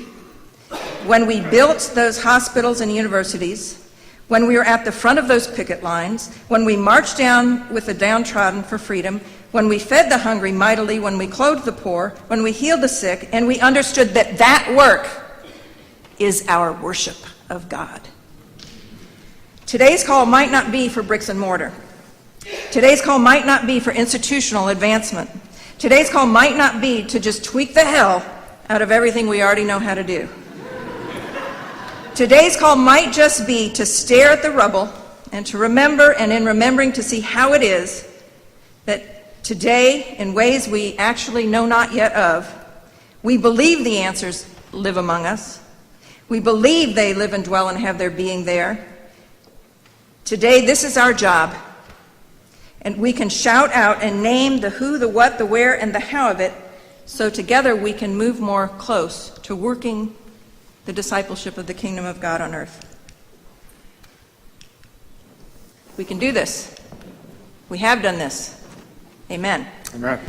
Speaker 2: When we built those hospitals and universities, when we were at the front of those picket lines, when we marched down with the downtrodden for freedom, when we fed the hungry mightily, when we clothed the poor, when we healed the sick, and we understood that that work is our worship of God. Today's call might not be for bricks and mortar. Today's call might not be for institutional advancement. Today's call might not be to just tweak the hell out of everything we already know how to do. Today's call might just be to stare at the rubble and to remember, and in remembering to see how it is that today, in ways we actually know not yet of, we believe the answers live among us. We believe they live and dwell and have their being there. Today, this is our job, and we can shout out and name the who, the what, the where, and the how of it, so together we can move more close to working the discipleship of the kingdom of God on earth. We can do this. We have done this. Amen.
Speaker 1: Amen.